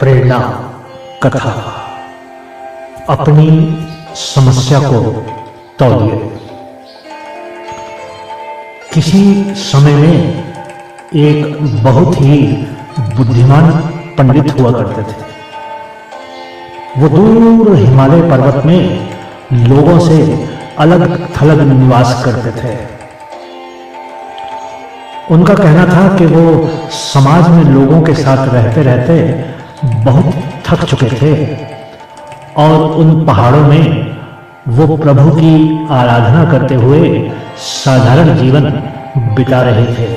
प्रेरणा कथा। अपनी समस्या को तौलिए। किसी समय में एक बहुत ही बुद्धिमान पंडित हुआ करते थे। वो दूर हिमालय पर्वत में लोगों से अलग थलग निवास करते थे। उनका कहना था कि वो समाज में लोगों के साथ रहते रहते बहुत थक चुके थे और उन पहाड़ों में वो प्रभु की आराधना करते हुए साधारण जीवन बिता रहे थे।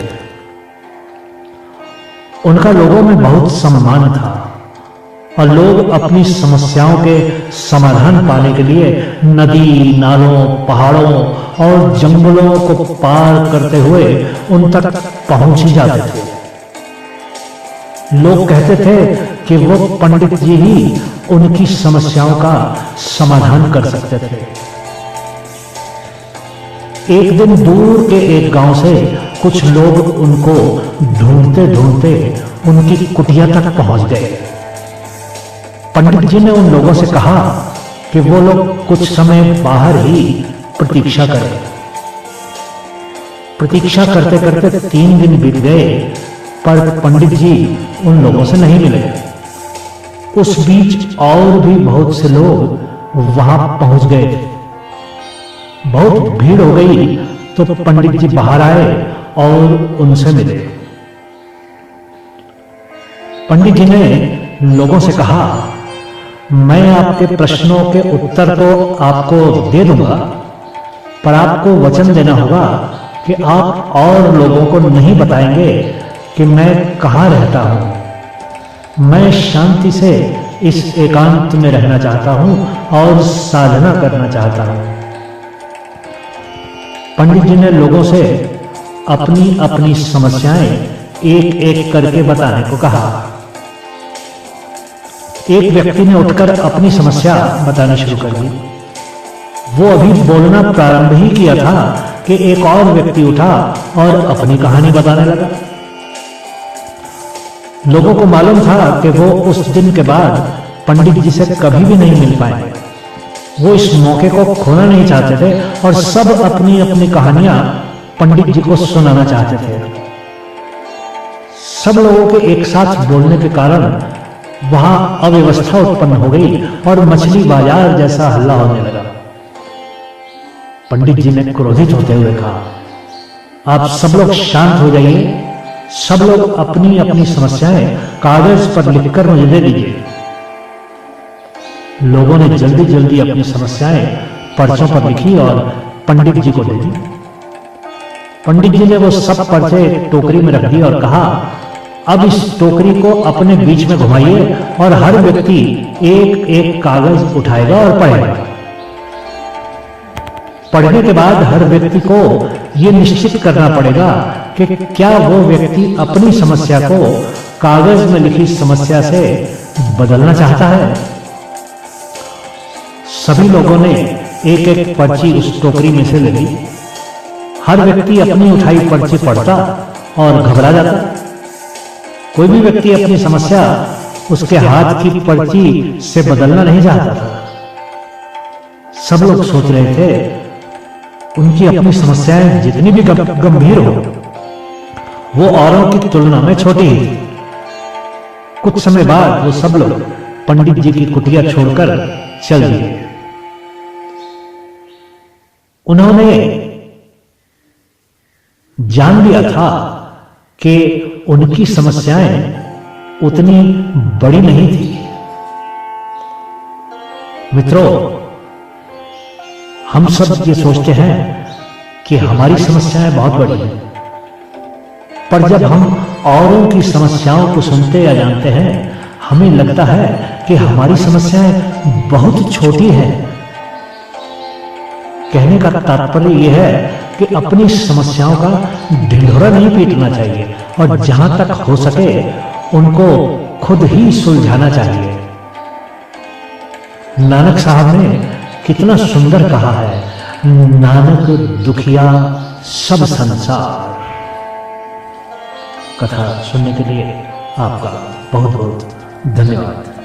उनका लोगों में बहुत सम्मान था और लोग अपनी समस्याओं के समाधान पाने के लिए नदी, नालों, पहाड़ों और जंगलों को पार करते हुए उन तक पहुंच ही जाते थे। लोग कहते थे कि वो पंडित जी ही उनकी समस्याओं का समाधान कर सकते थे। एक दिन दूर के एक गांव से कुछ लोग उनको ढूंढते ढूंढते उनकी कुटिया तक पहुंच गए। पंडित जी ने उन लोगों से कहा कि वो लोग कुछ समय बाहर ही प्रतीक्षा करें। प्रतीक्षा करते करते 3 दिन बीत गए, पर पंडित जी उन लोगों से नहीं मिले। उस बीच और भी बहुत से लोग वहां पहुंच गए थे। बहुत भीड़ हो गई तो पंडित जी बाहर आए और उनसे मिले। पंडित जी ने लोगों से कहा, मैं आपके प्रश्नों के उत्तर तो आपको दे दूंगा, पर आपको वचन देना होगा कि आप और लोगों को नहीं बताएंगे कि मैं कहां रहता हूं। मैं शांति से इस एकांत में रहना चाहता हूं और साधना करना चाहता हूं। पंडित जी ने लोगों से अपनी अपनी समस्याएं एक एक करके बताने को कहा। एक व्यक्ति ने उठकर अपनी समस्या बताना शुरू कर दी। वो अभी बोलना प्रारंभ ही किया था कि एक और व्यक्ति उठा और अपनी कहानी बताने लगा। लोगों को मालूम था कि वो उस दिन के बाद पंडित जी से कभी भी नहीं मिल पाए। वो इस मौके को खोना नहीं चाहते थे और सब अपनी अपनी कहानियां पंडित जी को सुनाना चाहते थे। सब लोगों के एक साथ बोलने के कारण वहां अव्यवस्था उत्पन्न हो गई और मछली बाजार जैसा हल्ला होने लगा। पंडित जी ने क्रोधित होते हुए कहा, आप सब लोग शांत हो जाइए। सब लोग अपनी अपनी समस्याएं कागज पर लिखकर मुझे दे दीजिए। लोगों ने जल्दी जल्दी अपनी समस्याएं पर्चों पर लिखी और पंडित जी को दे दी। पंडित जी ने वो सब पर्चे टोकरी में रख दी और कहा, अब इस टोकरी को अपने बीच में घुमाइए और हर व्यक्ति एक एक कागज उठाएगा और पढ़ेगा। पढ़ने के बाद हर व्यक्ति को यह निश्चित करना पड़ेगा कि क्या वो व्यक्ति अपनी समस्या को कागज में लिखी समस्या से बदलना चाहता है। सभी लोगों ने एक एक पर्ची उस टोकरी में से ले ली। हर व्यक्ति अपनी उठाई पर्ची पढ़ता और घबरा जाता। कोई भी व्यक्ति अपनी समस्या उसके हाथ की पर्ची से बदलना नहीं चाहता था। सब लोग सोच रहे थे उनकी अपनी समस्याएं जितनी भी गंभीर हो, वो औरों की तुलना में छोटी ही थी। कुछ समय बाद वो सब लोग पंडित जी की कुटिया छोड़कर चल दिए। उन्होंने जान लिया था कि उनकी समस्याएं उतनी बड़ी नहीं थी। मित्रों, हम सब ये सोचते हैं कि हमारी समस्याएं बहुत बड़ी हैं, पर जब हम औरों की समस्याओं को सुनते या जानते हैं, हमें लगता है कि हमारी समस्याएं बहुत छोटी हैं। कहने का तात्पर्य यह है कि अपनी समस्याओं का ढिंढोरा नहीं पीटना चाहिए और जहां तक हो सके उनको खुद ही सुलझाना चाहिए। नानक साहब ने कितना सुंदर कहा है, नानक दुखिया सब संसार। कथा सुनने के लिए आपका बहुत बहुत धन्यवाद।